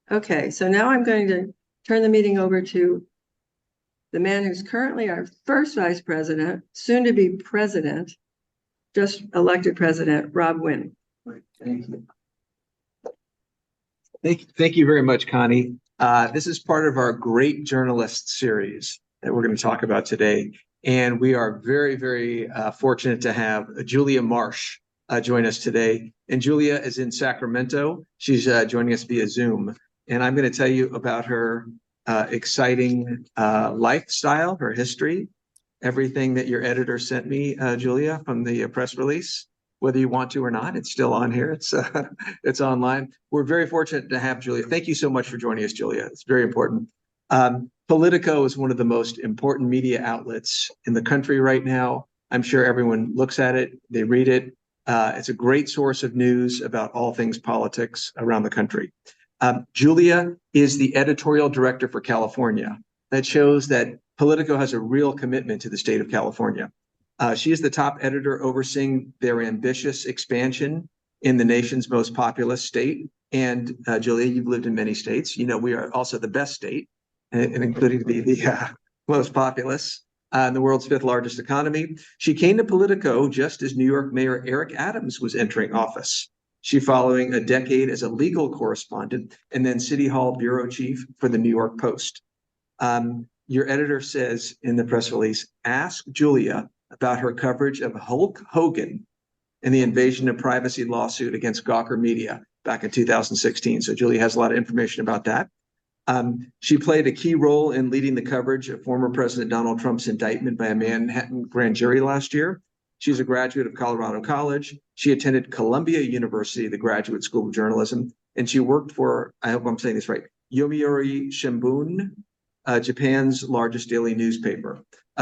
Okay, so now I'm going to turn the meeting over to the man who's currently our first vice president, soon to be president, just elected president, Rob Wynn. Thank you. Thank you very much, Connie. This is part of our Great Journalist series that we're going to talk about today. And we are very, very fortunate to have Julia Marsh join us today. And Julia is in Sacramento. She's joining us via Zoom. And I'm going to tell you about her exciting lifestyle, her history, everything that your editor sent me, Julia, from the press release. Whether you want to or not, it's still on here. It's online. We're very fortunate to have Julia. Thank you so much for joining us, Julia. It's very important. Politico is one of the most important media outlets in the country right now. I'm sure everyone looks at it, they read it. It's a great source of news about all things politics around the country. Julia is the editorial director for California. That shows that Politico has a real commitment to the state of California. She is the top editor overseeing their ambitious expansion in the nation's most populous state. And Julia, you've lived in many states. You know, we are also the best state, and including to be the most populous and the world's fifth largest economy. She came to Politico just as New York Mayor Eric Adams was entering office. She following a decade as a legal correspondent and then City Hall bureau chief for the New York Post. Your editor says in the press release, ask Julia about her coverage of Hulk Hogan and the invasion of privacy lawsuit against Gawker Media back in 2016. So Julia has a lot of information about that. She played a key role in leading the coverage of former President Donald Trump's indictment by a Manhattan grand jury last year. She's a graduate of Colorado College. She attended Columbia University, the Graduate School of Journalism, and she worked for, I hope I'm saying this right, Yomiuri Shimbun, Japan's largest daily newspaper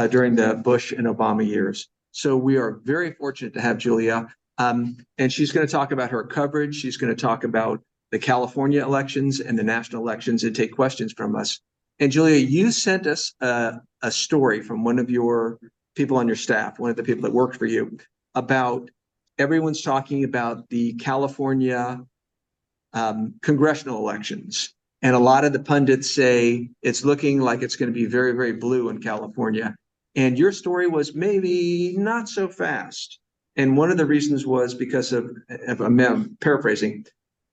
during the Bush and Obama years. So we are very fortunate to have Julia. And she's going to talk about her coverage. She's going to talk about the California elections and the national elections and take questions from us. And Julia, you sent us a story from one of your people on your staff, one of the people that worked for you, about everyone's talking about the California congressional elections. And a lot of the pundits say it's looking like it's going to be very, very blue in California. And your story was maybe not so fast. And one of the reasons was because of I'm paraphrasing,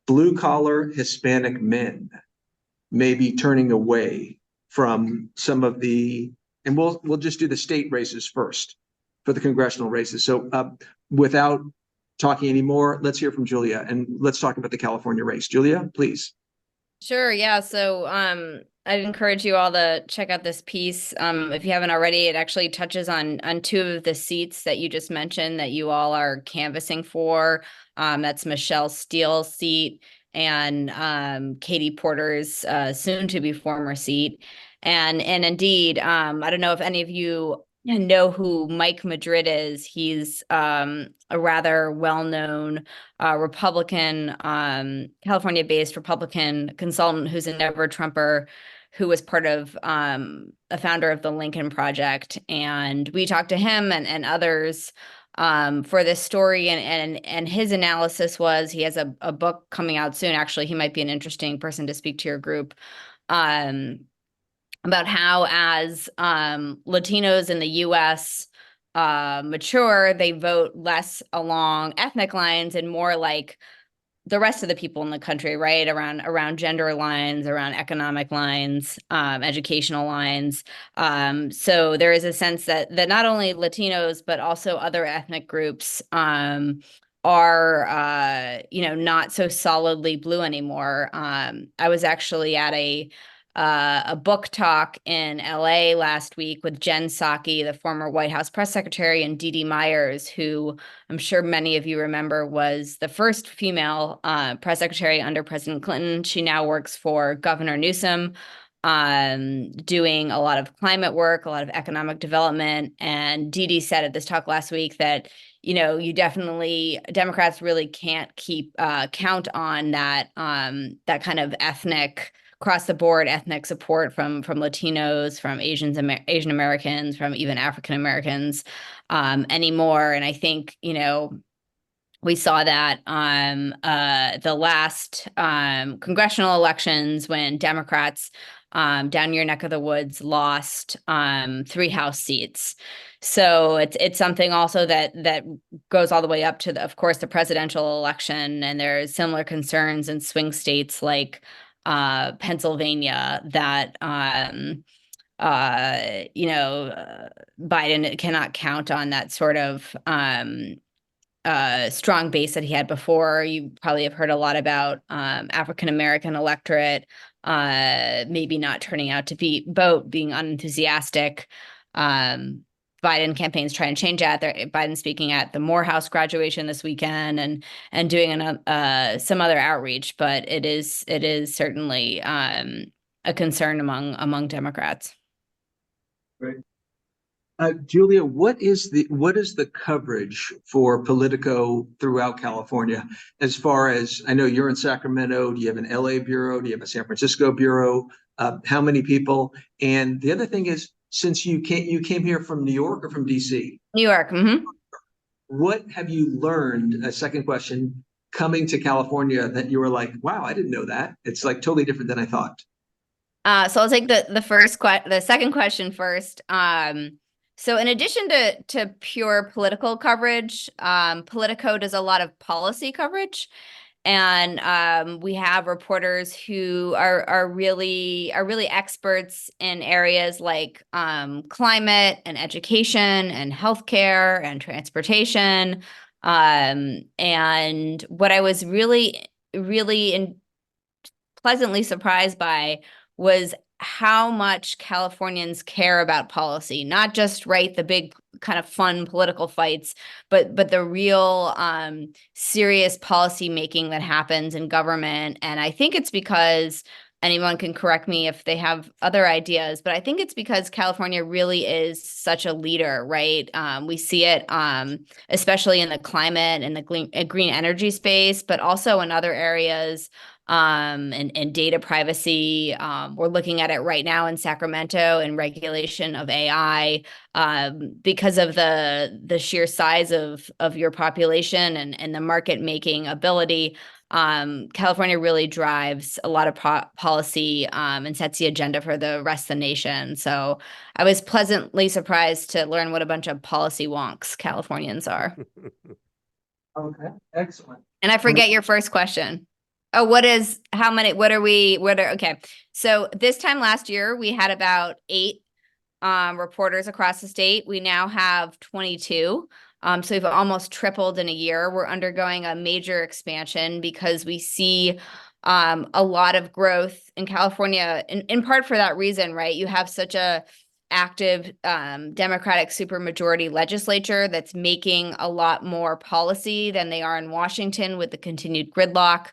blue collar Hispanic men may be turning away from some of the, and we'll just do the state races first for the congressional races. So without talking anymore, let's hear from Julia and let's talk about the California race. Julia, please. Sure. Yeah. So I'd encourage you all to check out this piece. If you haven't already, it actually touches on two of the seats that you just mentioned that you all are canvassing for. That's Michelle Steele's seat and Katie Porter's soon to be former seat. And indeed, I don't know if any of you know who Mike Madrid is. He's a rather well-known Republican, California-based Republican consultant who's a never-Trumper, who was part of a founder of the Lincoln Project. And we talked to him and others for this story. And his analysis was, he has a book coming out soon. Actually, he might be an interesting person to speak to your group. About how as Latinos in the U.S. Mature, they vote less along ethnic lines and more like the rest of the people in the country, right? Around gender lines, around economic lines, educational lines. So there is a sense that not only Latinos, but also other ethnic groups are not so solidly blue anymore. I was actually at a book talk in LA last week with Jen Psaki, the former White House press secretary, and Dee Dee Myers, who I'm sure many of you remember was the first female press secretary under President Clinton. She now works for Governor Newsom, doing a lot of climate work, a lot of economic development. And Dee Dee said at this talk last week that, Democrats really can't keep count on that kind of ethnic, across the board ethnic support from Latinos, from Asian Americans, from even African Americans anymore. And I think, We saw that the last congressional elections when Democrats down your neck of the woods lost 3 House seats. So it's something also that goes all the way up to of course, the presidential election, and there's similar concerns in swing states like Pennsylvania that Biden cannot count on that sort of strong base that he had before. You probably have heard a lot about African-American electorate maybe not turning out to vote, being unenthusiastic. Biden campaigns trying to change that. Biden speaking at the Morehouse graduation this weekend and doing some other outreach, but it is certainly a concern among Democrats. Right. Julia, what is the coverage for Politico throughout California? As far as I know, you're in Sacramento. Do you have an LA bureau? Do you have a San Francisco bureau? How many people? And the other thing is, since you came here from New York or from DC? New York. Mm-hmm. What have you learned? A second question, coming to California, that you were like, wow, I didn't know that. It's like totally different than I thought. So I'll take the second question first. So in addition to pure political coverage, Politico does a lot of policy coverage, and we have reporters who are really experts in areas like climate and education and healthcare and transportation. And what I was really pleasantly surprised by was how much Californians care about policy, not just the big kind of fun political fights, but the real serious policy making that happens in government. And I think it's because, anyone can correct me if they have other ideas, but I think it's because California really is such a leader, right? We see it especially in the climate and the green energy space, but also in other areas and data privacy. We're looking at it right now in Sacramento in regulation of AI because of the sheer size of your population and the market making ability. California really drives a lot of policy and sets the agenda for the rest of the nation. So I was pleasantly surprised to learn what a bunch of policy wonks Californians are. Okay, excellent. And I forget your first question. Oh, okay. So this time last year, we had about 8 reporters across the state. We now have 22. So we've almost tripled in a year. We're undergoing a major expansion because we see a lot of growth in California, in part for that reason, right? You have such a active Democratic supermajority legislature that's making a lot more policy than they are in Washington with the continued gridlock.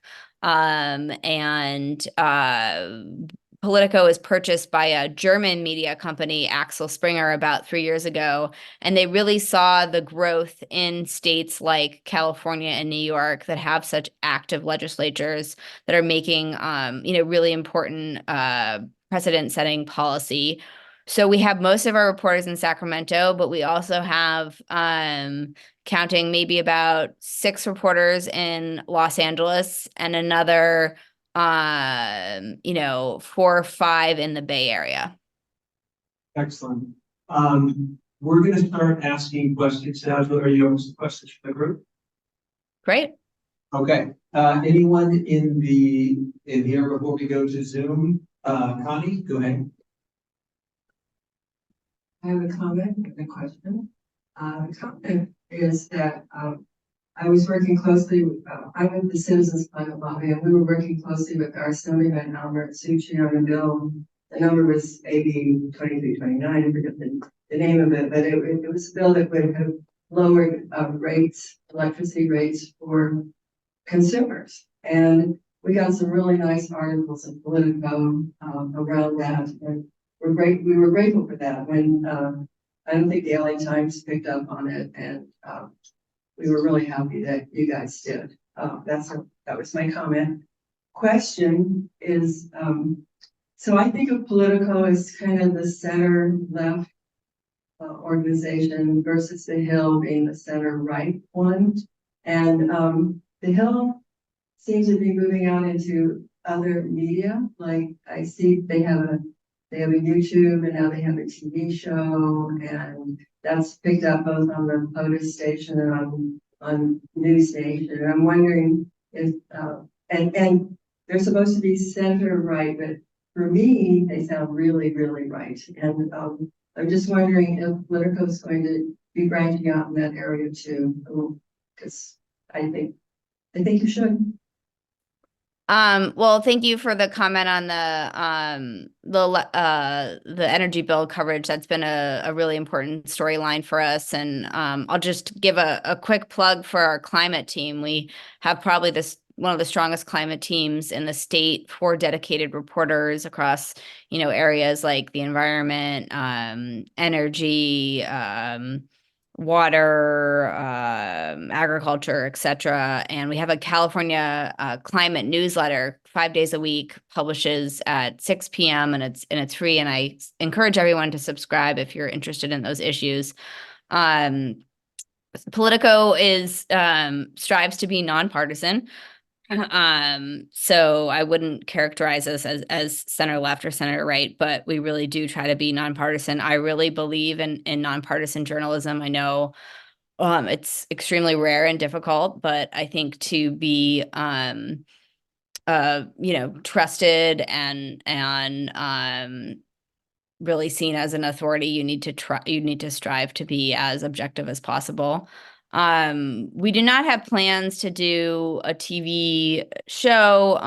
Politico is purchased by a German media company, Axel Springer, about 3 years ago, and they really saw the growth in states like California and New York that have such active legislatures that are making, really important precedent-setting policy. So we have most of our reporters in Sacramento, but we also have, counting maybe about 6 reporters in Los Angeles and another 4 or 5 in the Bay Area. Excellent. We're going to start asking questions now. Are you open to questions from the group? Great. Okay. Anyone in here before we go to Zoom? Connie, go ahead. I have a comment and a question. The comment is that I was working closely with, I'm with the Citizens Climate Lobby, and we were working closely with our Assemblyman Albert Succi on a bill. The number was AB 2329, I forget the name of it, but it was a bill that would have lowered electricity rates for consumers. And we got some really nice articles in Politico around that, and we were grateful for that. When I don't think the LA Times picked up on it, and we were really happy that you guys did. That was my comment. Question is, so I think of Politico as kind of the center left organization versus the Hill being the center right one. And the Hill seems to be moving out into other media. Like I see they have a YouTube and now they have a TV show, and that's picked up both on the POTUS station and on news station. And I'm wondering if and they're supposed to be center right, but for me they sound really, really right. And I'm just wondering if Politico is going to be branching out in that area too, because I think you should. Well, thank you for the comment on the energy bill coverage. That's been a really important storyline for us. And I'll just give a quick plug for our climate team. We have probably one of the strongest climate teams in the state, 4 dedicated reporters across, areas like the environment, energy, water, agriculture, etc. And we have a California climate newsletter 5 days a week, publishes at 6 p.m. and it's free. And I encourage everyone to subscribe if you're interested in those issues. Politico strives to be nonpartisan. So I wouldn't characterize us as center left or center right, but we really do try to be nonpartisan. I really believe in nonpartisan journalism. I know it's extremely rare and difficult, but I think to be trusted and really seen as an authority, you need to strive to be as objective as possible. We do not have plans to do a TV show.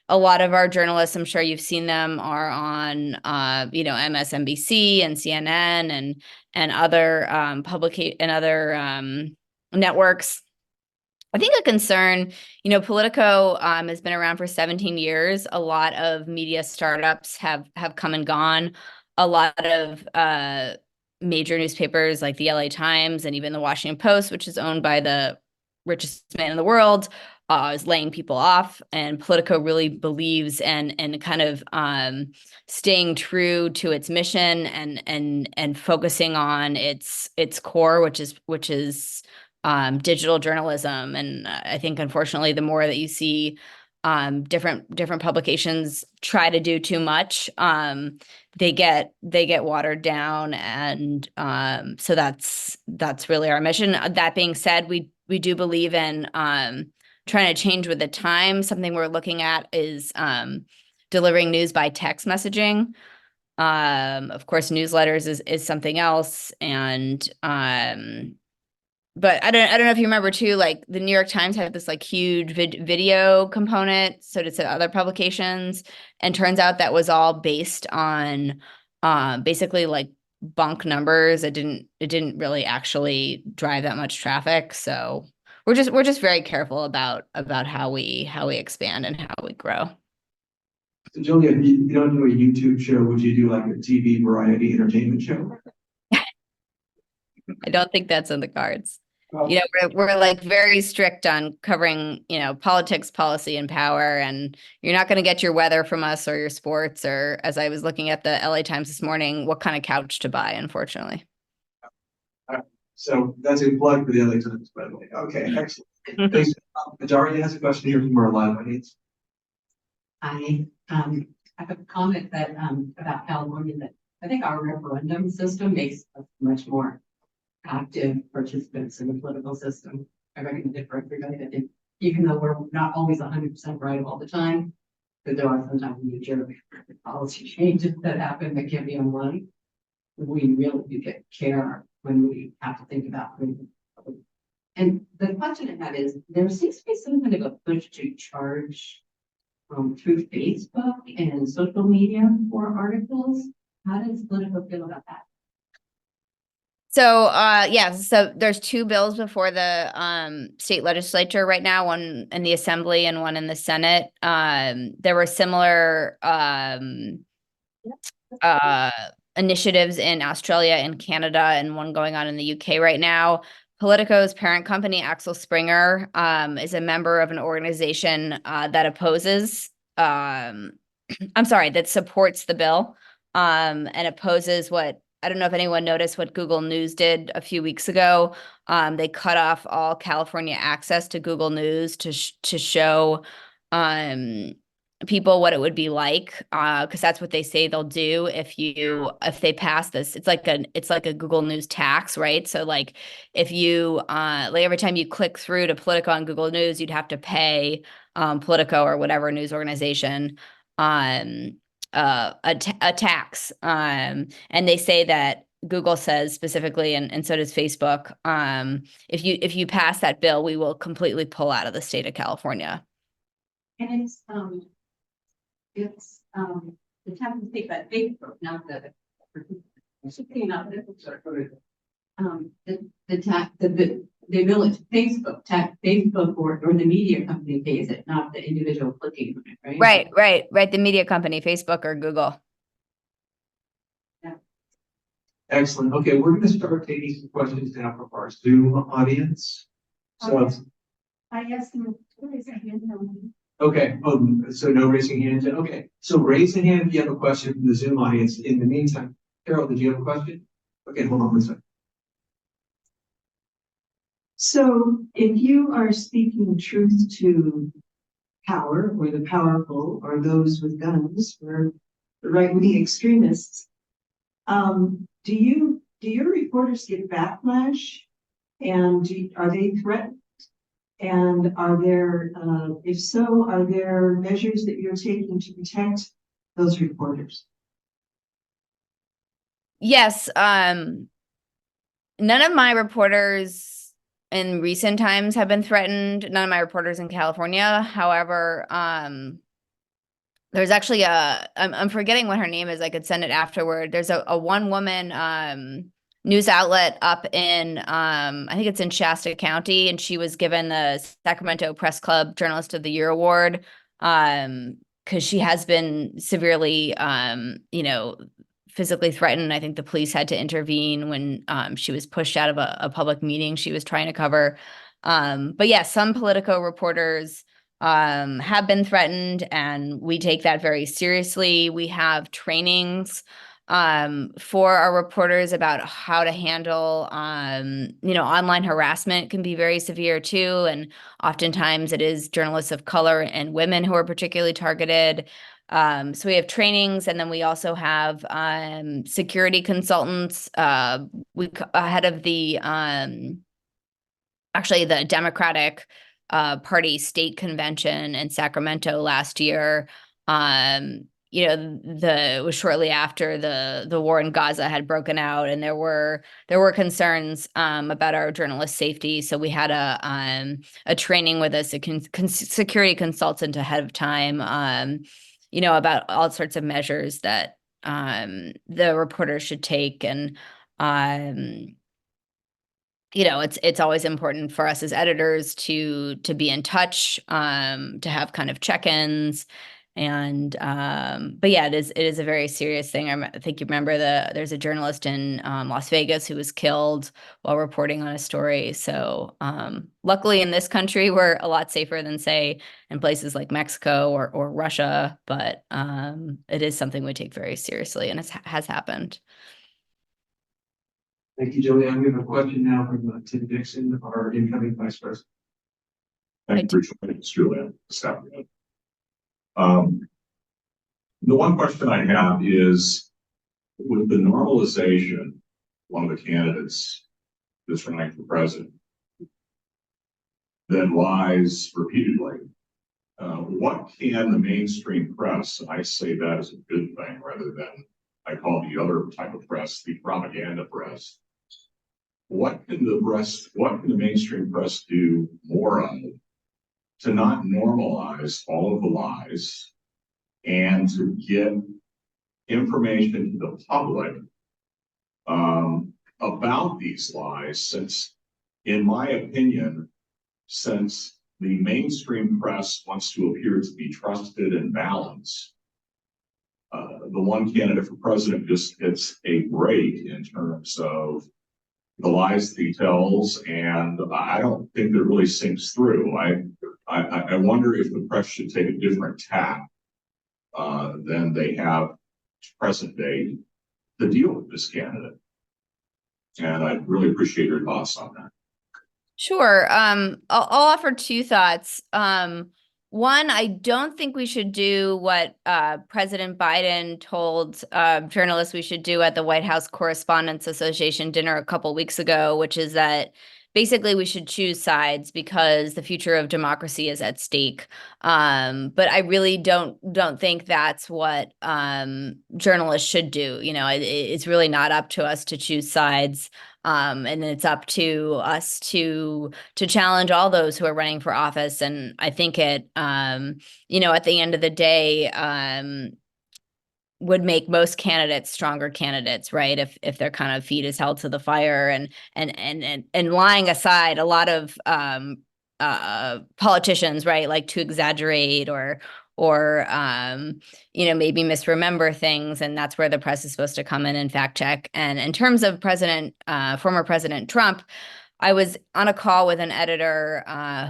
A lot of our journalists, I'm sure you've seen them, are on, MSNBC and CNN and other networks. I think a concern, Politico has been around for 17 years. A lot of media startups have come and gone. A lot of major newspapers like the LA Times and even the Washington Post, which is owned by the richest man in the world, is laying people off. And Politico really believes and kind of staying true to its mission and focusing on its core, which is digital journalism. And I think, unfortunately, the more that you see different publications try to do too much, they get watered down. And so that's really our mission. That being said, we do believe in trying to change with the time. Something we're looking at is delivering news by text messaging. Of course, newsletters is something else. And but I don't know if you remember too, like the New York Times had this like huge video component. So did some other publications, and turns out that was all based on basically like bunk numbers. It didn't really actually drive that much traffic. So we're just very careful about how we expand and how we grow. So Julia, if you don't do a YouTube show, would you do like a TV variety entertainment show? I don't think that's in the cards. We're like very strict on covering, politics, policy, and power, and you're not going to get your weather from us or your sports, or, as I was looking at the LA Times this morning, what kind of couch to buy, unfortunately. So that's a plug for the LA Times, by the way. Okay, excellent. Thanks. Majority has a question here from our live audience. I have a comment that about California, that I think our referendum system makes us much more active participants in the political system. I recommend it for everybody. I think even though we're not always 100% right all the time, because there are sometimes major policy changes that happen that can't be online, we really do get care when we have to think about things. And the question I have is, there seems to be some kind of a push to charge through Facebook and social media for articles. How does Politico feel about that? So, so there's 2 bills before the state legislature right now, one in the Assembly and one in the Senate. There were similar initiatives in Australia and Canada, and one going on in the UK right now. Politico's parent company, Axel Springer, is a member of an organization that opposes, that supports the bill and opposes what I don't know if anyone noticed what Google News did a few weeks ago. They cut off all California access to Google News to show people what it would be like, because that's what they say they'll do if they pass this. It's like a Google News tax, right? So like if you like every time you click through to Politico on Google News, you'd have to pay Politico or whatever news organization a tax. And they say that Google says specifically, and so does Facebook, if you pass that bill, we will completely pull out of the state of California. And it's the time to think about Facebook, not the the ability Facebook or the media company pays it, not the individual clicking on it, right? Right. The media company, Facebook or Google. Excellent. Okay, we're going to start taking some questions now from our Zoom audience. So, I asked them to raise their hand. okay, so no raising hands. Okay, so raise a hand if you have a question from the Zoom audience. In the meantime, Carol, did you have a question? Okay, hold on one second. So if you are speaking truth to power or the powerful or those with guns or the right-wing extremists, do your reporters get backlash, and are they threatened? And are there, if so, are there measures that you're taking to protect those reporters? Yes. None of my reporters in recent times have been threatened. None of my reporters in California. However, there's actually I'm forgetting what her name is. I could send it afterward. There's a one woman news outlet up in I think it's in Shasta County, and she was given the Sacramento Press Club Journalist of the Year award because she has been severely physically threatened. I think the police had to intervene when she was pushed out of a public meeting she was trying to cover. But yeah, some Politico reporters have been threatened, and we take that very seriously. We have trainings for our reporters about how to handle, online harassment can be very severe too. And oftentimes it is journalists of color and women who are particularly targeted. So we have trainings, and then we also have security consultants. Ahead of the the Democratic Party state convention in Sacramento last year. It was shortly after the war in Gaza had broken out, and there were concerns about our journalist safety. So we had a training with a security consultant ahead of time, about all sorts of measures that the reporters should take. And it's always important for us as editors to be in touch, to have kind of check-ins. And but yeah, it is a very serious thing. I think you remember there's a journalist in Las Vegas who was killed while reporting on a story. So luckily in this country, we're a lot safer than, say, in places like Mexico or Russia. But it is something we take very seriously, and it has happened. Thank you, Julianne. We have a question now from Tim Dixon, our incoming vice president. Thank you for joining us, Julianne, this afternoon. The one question I have is, with the normalization, one of the candidates that's running for president then lies repeatedly, what can the mainstream press, and I say that as a good thing rather than I call the other type of press the propaganda press, what can the mainstream press do more of to not normalize all of the lies and to get information to the public about these lies, since, in my opinion, since the mainstream press wants to appear to be trusted and balanced, the one candidate for president just gets a break in terms of the lies that he tells, and I don't think that really sinks through. I wonder if the press should take a different tack than they have to present day to deal with this candidate? And I'd really appreciate your thoughts on that. Sure. I'll offer two thoughts. One, I don't think we should do what President Biden told journalists we should do at the White House Correspondents Association dinner a couple weeks ago, which is that basically we should choose sides because the future of democracy is at stake. But I really don't think that's what journalists should do. You know, it's really not up to us to choose sides. And it's up to us to challenge all those who are running for office. And I think it, you know, at the end of the day, would make most candidates stronger candidates, right? If their kind of feet is held to the fire and lying aside a lot of politicians, right, like to exaggerate or you know, maybe misremember things, and that's where the press is supposed to come in and fact check. And in terms of former President Trump, I was on a call with an editor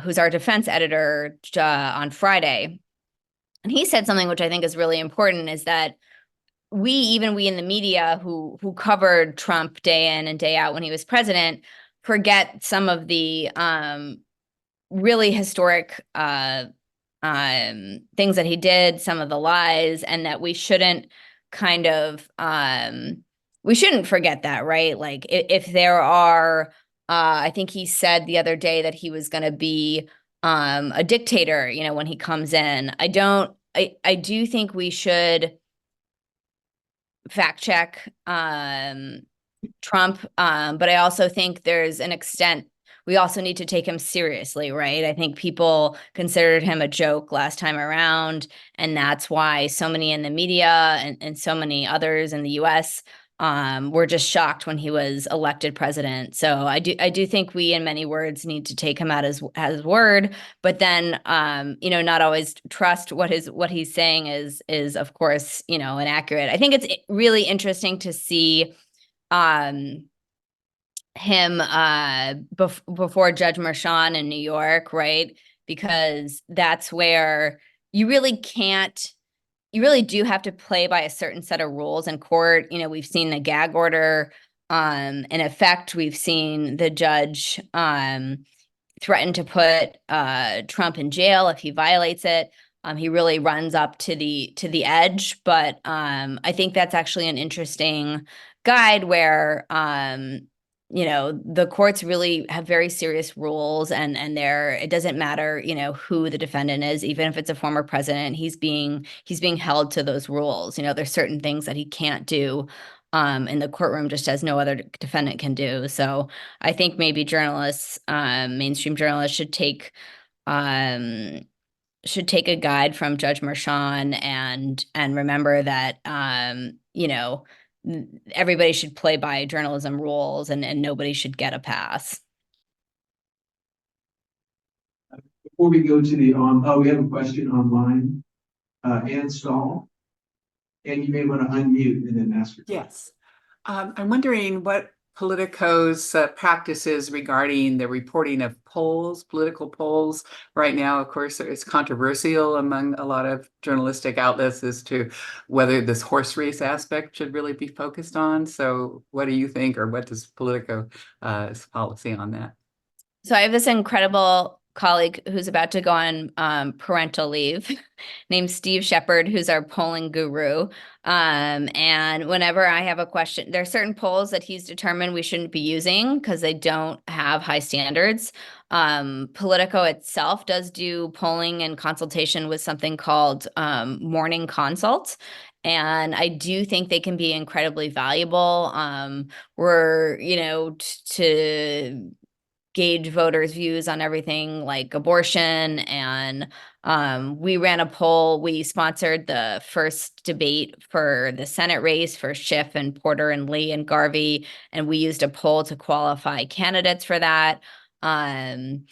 who's our defense editor on Friday, and he said something which I think is really important, is that we in the media who covered Trump day in and day out when he was president forget some of the really historic things that he did, some of the lies, and that we shouldn't kind of we shouldn't forget that, right? Like if there are I think he said the other day that he was going to be a dictator, you know, when he comes in. I do think we should fact check Trump, but I also think there's an extent we also need to take him seriously, right? I think people considered him a joke last time around, and that's why so many in the media and so many others in the US were just shocked when he was elected president. So I do think we, in many words, need to take him at his word, but then you know, not always trust what he's saying is of course, you know, inaccurate. I think it's really interesting to see him before Judge Marshon in New York, right? Because that's where you really do have to play by a certain set of rules in court. You know, we've seen the gag order in effect. We've seen the judge threaten to put Trump in jail if he violates it. He really runs up to the edge, but I think that's actually an interesting guide where you know, the courts really have very serious rules, and it doesn't matter, you know, who the defendant is, even if it's a former president, he's being held to those rules. You know, there's certain things that he can't do in the courtroom, just as no other defendant can do. So I think maybe journalists, mainstream journalists, should take a guide from Judge Marshon and remember that you know, everybody should play by journalism rules, and nobody should get a pass. Before we go to the we have a question online. Ann Stahl. And you may want to unmute and then ask your question. Yes. I'm wondering what Politico's practices regarding the reporting of political polls. Right now, of course, it's controversial among a lot of journalistic outlets as to whether this horse race aspect should really be focused on. So what do you think, or what does Politico's policy on that? So I have this incredible colleague who's about to go on parental leave named Steve Shepard, who's our polling guru. And whenever I have a question, there are certain polls that he's determined we shouldn't be using because they don't have high standards. Politico itself does do polling and consultation with something called Morning Consult. And I do think they can be incredibly valuable. We're, you know, to gauge voters' views on everything like abortion. And we ran a poll. We sponsored the first debate for the Senate race for Schiff and Porter and Lee and Garvey. And we used a poll to qualify candidates for that. And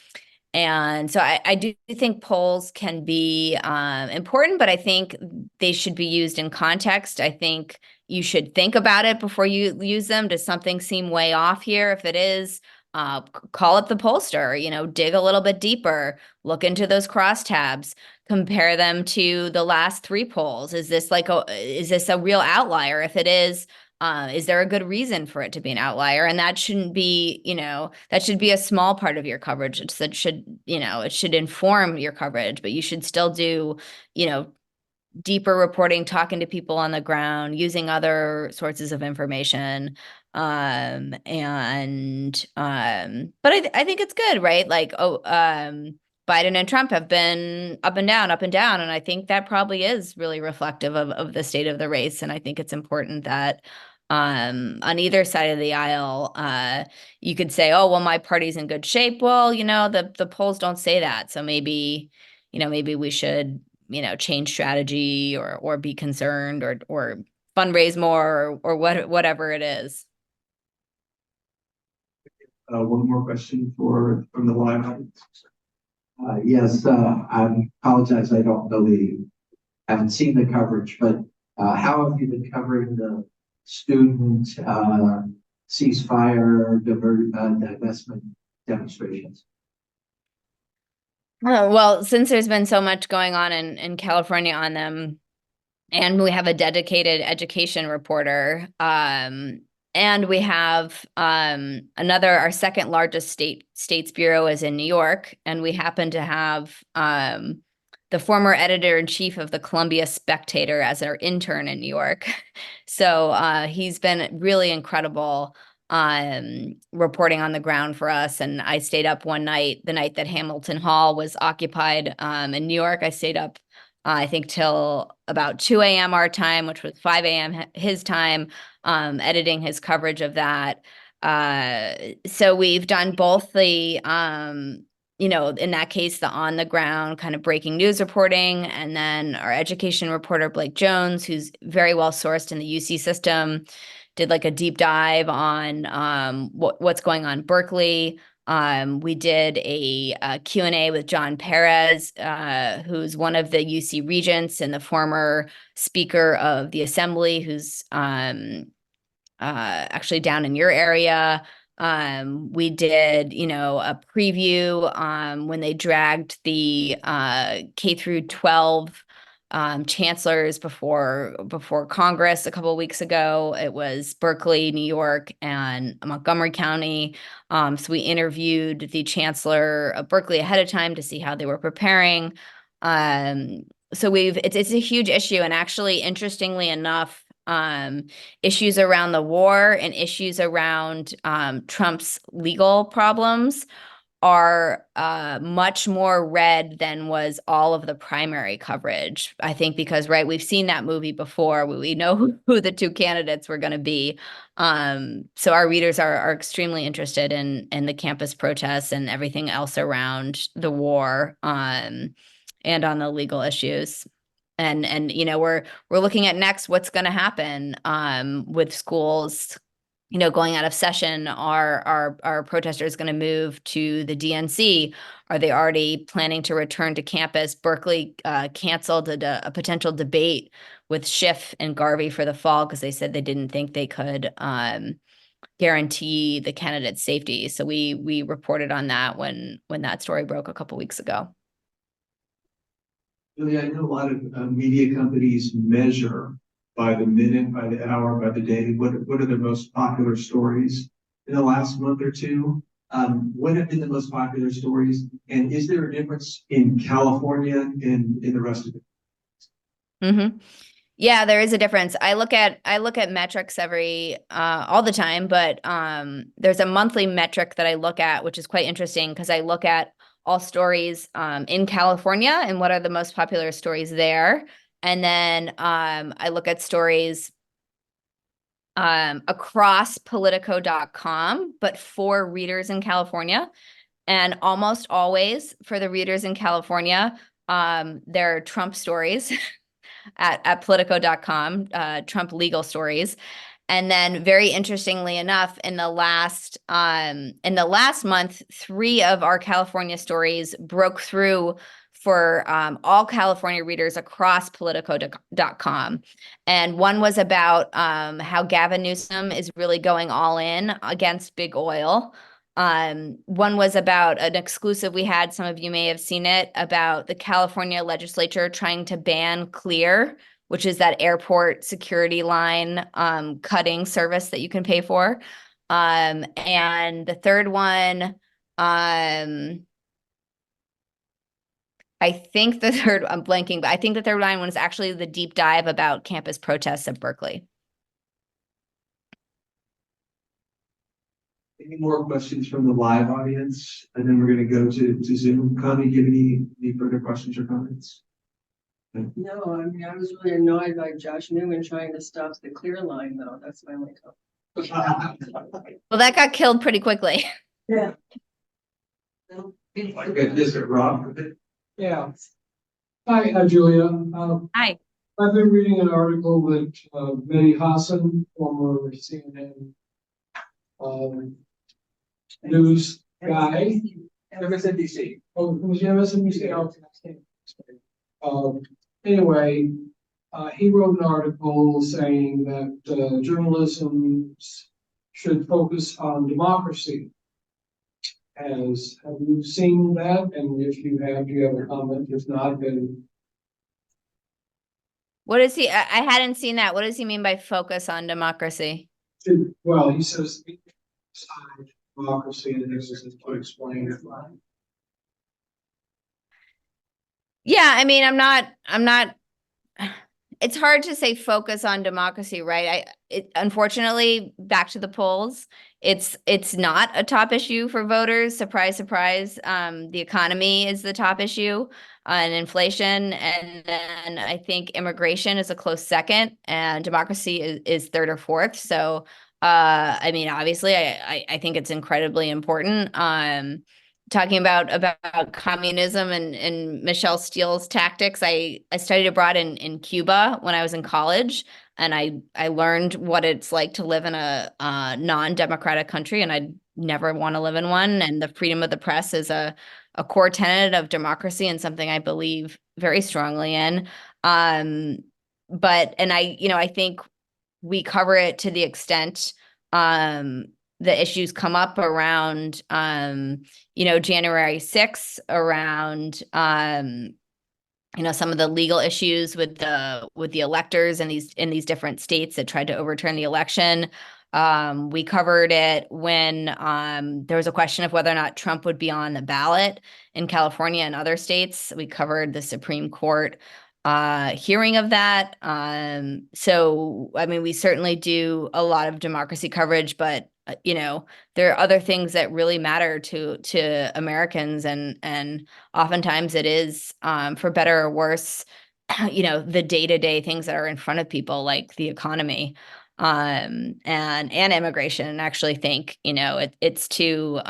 so I do think polls can be important, but I think they should be used in context. I think you should think about it before you use them. Does something seem way off here? If it is, call up the pollster, you know, dig a little bit deeper, look into those crosstabs, compare them to the last 3 polls. Is this a real outlier? If it is, Is there a good reason for it to be an outlier? And that shouldn't be, that should be a small part of your coverage. It should inform your coverage, but you should still do, deeper reporting, talking to people on the ground, using other sources of information. But I think it's good, right? Like, Biden and Trump have been up and down, up and down. And I think that probably is really reflective of the state of the race. And I think it's important that on either side of the aisle, you could say, oh, well, my party's in good shape. Well, the polls don't say that. So maybe we should, change strategy or be concerned or fundraise more or whatever it is. One more question from the live audience. Yes, I apologize. I haven't seen the coverage, but how have you been covering the student ceasefire divestment demonstrations? Well, since there's been so much going on in California on them, and we have a dedicated education reporter, and we have our second largest states bureau is in New York, and we happen to have the former editor-in-chief of the Columbia Spectator as our intern in New York. So he's been really incredible reporting on the ground for us. And I stayed up one night, the night that Hamilton Hall was occupied in New York. I stayed up, I think, till about 2 a.m. our time, which was 5 a.m. his time, editing his coverage of that. So we've done both the, in that case, the on the ground kind of breaking news reporting, and then our education reporter, Blake Jones, who's very well sourced in the UC system, did like a deep dive on what's going on in Berkeley. We did a Q&A with John Perez, who's one of the UC regents and the former speaker of the assembly, who's actually down in your area. We did, a preview when they dragged the K through 12 chancellors before Congress a couple of weeks ago. It was Berkeley, New York, and Montgomery County. So we interviewed the chancellor of Berkeley ahead of time to see how they were preparing. So it's a huge issue, and actually, interestingly enough, issues around the war and issues around Trump's legal problems are much more red than was all of the primary coverage. I think because, right, we've seen that movie before. We know who the two candidates were going to be. So our readers are extremely interested in the campus protests and everything else around the war, and on the legal issues. And we're looking at next what's going to happen with schools going out of session. Are protesters going to move to the DNC? Are they already planning to return to campus? Berkeley canceled a potential debate with Schiff and Garvey for the fall because they said they didn't think they could guarantee the candidate's safety. So we reported on that when that story broke a couple weeks ago. Julia, I know a lot of media companies measure by the minute, by the hour, by the day. What are the most popular stories in the last month or two? What have been the most popular stories? And is there a difference in California and in the rest of it? Mm-hmm. Yeah, there is a difference. I look at metrics all the time, but there's a monthly metric that I look at, which is quite interesting because I look at all stories in California and what are the most popular stories there. And then I look at stories across politico.com, but for readers in California. And almost always for the readers in California, there are Trump stories at politico.com, Trump legal stories. And then very interestingly enough, in the last month, 3 of our California stories broke through for all California readers across politico.com. And one was about how Gavin Newsom is really going all in against big oil. One was about an exclusive we had, some of you may have seen it, about the California legislature trying to ban Clear, which is that airport security line cutting service that you can pay for. And the third one, I think the third, I'm blanking, but I think the third line one is actually the deep dive about campus protests at Berkeley. Any more questions from the live audience? And then we're gonna go to Zoom. Connie, do you have any further questions or comments? No, I mean, I was really annoyed by Josh Newman trying to stop the clear line, though. That's my only comment. Well, that got killed pretty quickly. Yeah. Okay, yes, sir, Rob. Yeah. Hi, Julia. Hi. I've been reading an article that Mehdi Hassan, former CNN news guy. MSNBC. Oh, was he MSNBC? Anyway, he wrote an article saying that journalism should focus on democracy. Have you seen that? And if you have, do you have a comment? If not, then. What is he? I hadn't seen that. What does he mean by focus on democracy? Well, he says democracy, and this is to explain it. Yeah, I mean, I'm not, it's hard to say focus on democracy, right? Unfortunately, back to the polls, it's not a top issue for voters. Surprise, surprise. The economy is the top issue, and inflation, and then I think immigration is a close second, and democracy is third or fourth. So, I mean, obviously, I think it's incredibly important. Talking about communism and Michelle Steele's tactics. I studied abroad in Cuba when I was in college, and I learned what it's like to live in a non-democratic country, and I'd never want to live in one. And the freedom of the press is a core tenet of democracy and something I believe very strongly in. But I think we cover it to the extent the issues come up around, January 6th, around, some of the legal issues with the electors in these different states that tried to overturn the election. We covered it when there was a question of whether or not Trump would be on the ballot in California and other states. We covered the Supreme Court hearing of that. So, I mean, we certainly do a lot of democracy coverage, but there are other things that really matter to Americans, and oftentimes it is, for better or worse, the day-to-day things that are in front of people, like the economy, and immigration. And actually think, it's to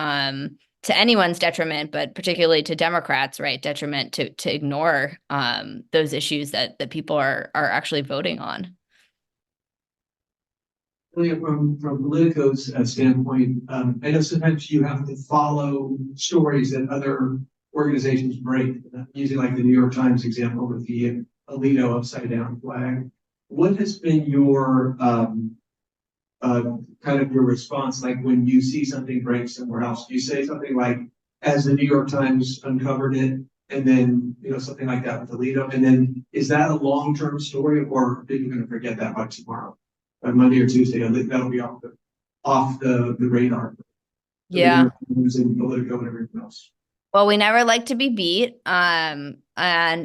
anyone's detriment, but particularly to Democrats, right, detriment to ignore those issues that people are actually voting on. From Politico's standpoint, I know sometimes you have to follow stories that other organizations break, using like the New York Times example with the Alito upside down flag. What has been your kind of your response, like when you see something break somewhere else? Do you say something like, as the New York Times uncovered it, and then something like that with Alito, and then is that a long-term story, or are people going to forget that by tomorrow? On Monday or Tuesday, that'll be off the radar. Yeah. And Politico and everything else. Well, we never like to be beat. And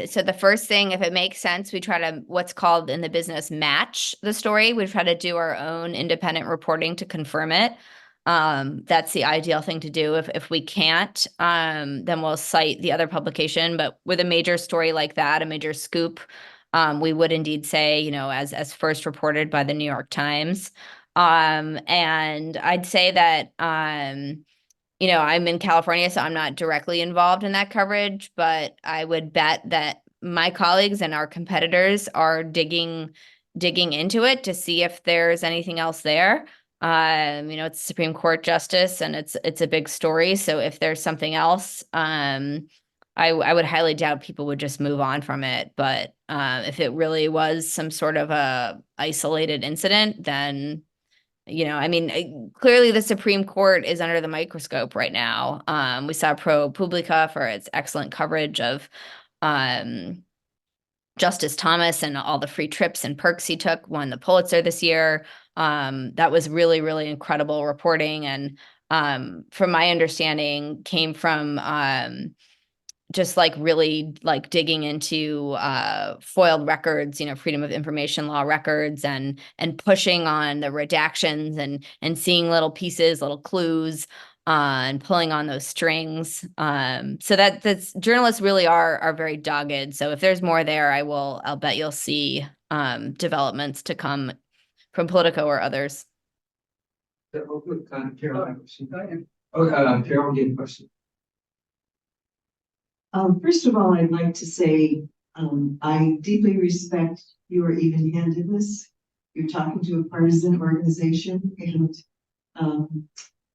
so the first thing, if it makes sense, we try to, what's called in the business, match the story. We try to do our own independent reporting to confirm it. That's the ideal thing to do. If we can't, then we'll cite the other publication. But with a major story like that, a major scoop, we would indeed say, as first reported by the New York Times. And I'd say that, I'm in California, so I'm not directly involved in that coverage, but I would bet that my colleagues and our competitors are digging into it to see if there's anything else there. It's Supreme Court justice, and it's a big story. So if there's something else, I would highly doubt people would just move on from it. But if it really was some sort of a isolated incident, then, clearly the Supreme Court is under the microscope right now. We saw ProPublica for its excellent coverage of Justice Thomas and all the free trips and perks he took, won the Pulitzer this year. That was really, really incredible reporting. And from my understanding, came from just like really like digging into foiled records, freedom of information law records, and pushing on the redactions and seeing little pieces, little clues, and pulling on those strings. So that's journalists really are very dogged. So if there's more there, I'll bet you'll see developments to come from Politico or others. Carol, Carol, you have a question. First of all, I'd like to say, I deeply respect your even-handedness. You're talking to a partisan organization, and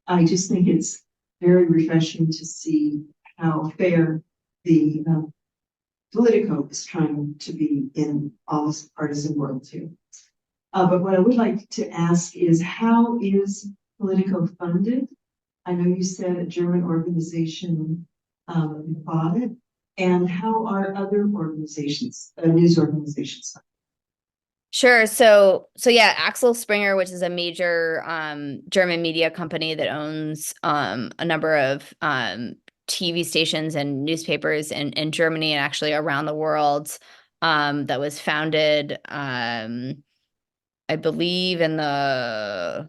I just think it's very refreshing to see how fair the Politico is trying to be in all this partisan world too. But what I would like to ask is, how is Politico funded? I know you said a German organization bought it, and how are other organizations, news organizations? Sure. So yeah, Axel Springer, which is a major German media company that owns a number of TV stations and newspapers in Germany and actually around the world, that was founded, I believe, in the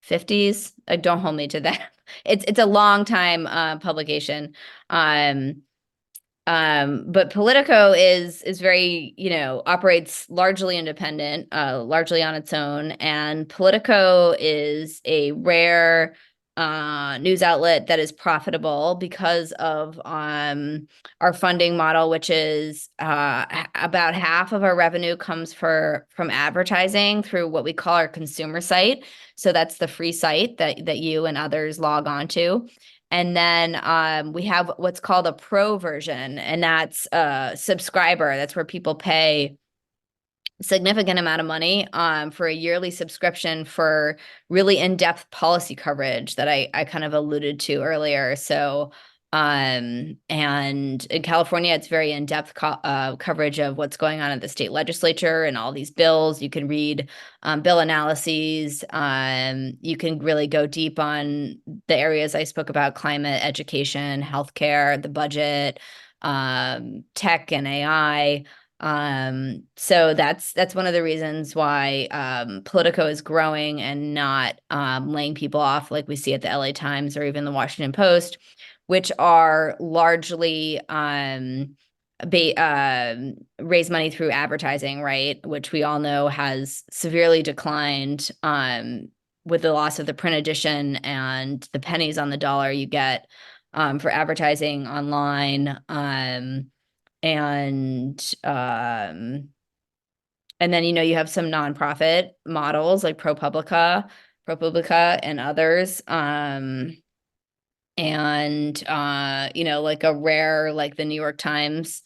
50s. Don't hold me to that. It's a long time publication. But Politico is very, operates largely independent, largely on its own. And Politico is a rare news outlet that is profitable because of our funding model, which is about half of our revenue comes from advertising through what we call our consumer site. So that's the free site that you and others log on to. And then we have what's called a pro version, and that's a subscriber. That's where people pay a significant amount of money for a yearly subscription for really in-depth policy coverage that I kind of alluded to earlier. So, and in California, it's very in-depth coverage of what's going on at the state legislature and all these bills. You can read bill analyses. You can really go deep on the areas I spoke about: climate, education, healthcare, the budget, tech and AI. So that's one of the reasons why Politico is growing and not laying people off like we see at the LA Times or even the Washington Post, which are largely raise money through advertising, right? Which we all know has severely declined with the loss of the print edition and the pennies on the dollar you get for advertising online. And then, you have some nonprofit models like ProPublica and others. Like a rare, like the New York Times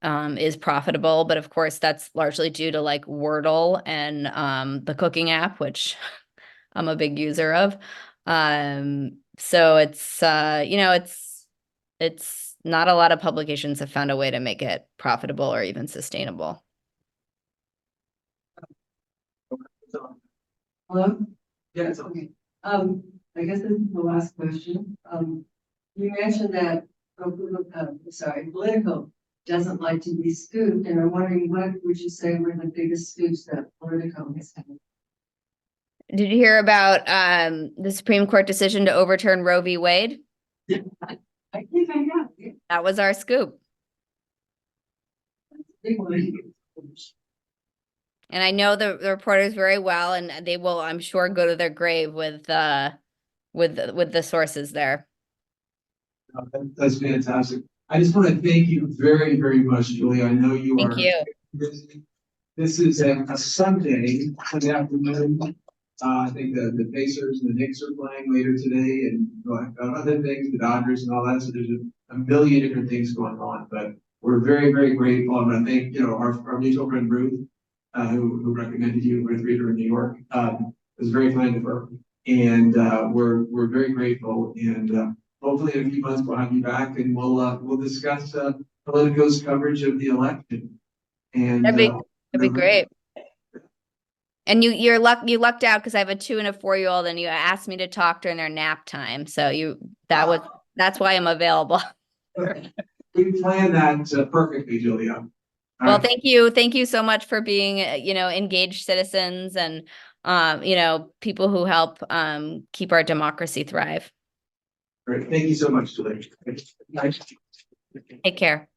is profitable, but of course that's largely due to like Wordle and the cooking app, which I'm a big user of. So it's it's not a lot of publications have found a way to make it profitable or even sustainable. Hello? Yeah, it's okay. I guess this is the last question. You mentioned that Politico doesn't like to be scooped, and I'm wondering, what would you say were the biggest scoops that Politico has had? Did you hear about the Supreme Court decision to overturn Roe v. Wade? Yeah, I think I have. Yeah. That was our scoop. Big one. And I know the reporters very well, and they will, I'm sure, go to their grave with the sources there. That's fantastic. I just want to thank you very, very much, Julie. I know you Thank are you. busy. This is a Sunday, Sunday afternoon. I think the Pacers and the Knicks are playing later today, and other things, the Dodgers and all that. So there's a million different things going on, but we're very, very grateful. I'm going to thank our mutual friend Ruth, who recommended you with reader in New York. It was very kind of her, and we're very grateful. And hopefully in a few months we'll have you back and we'll discuss, Politico's coverage of the election. And, That'd be great. And you lucked out because I have a 2 and a 4-year-old, and you asked me to talk during their nap time. So that's why I'm available. We planned that perfectly, Julia. All Well, right. thank you so much for being, engaged citizens and, people who help keep our democracy thrive. Great. Thank you so much, Julia. Nice. Take care.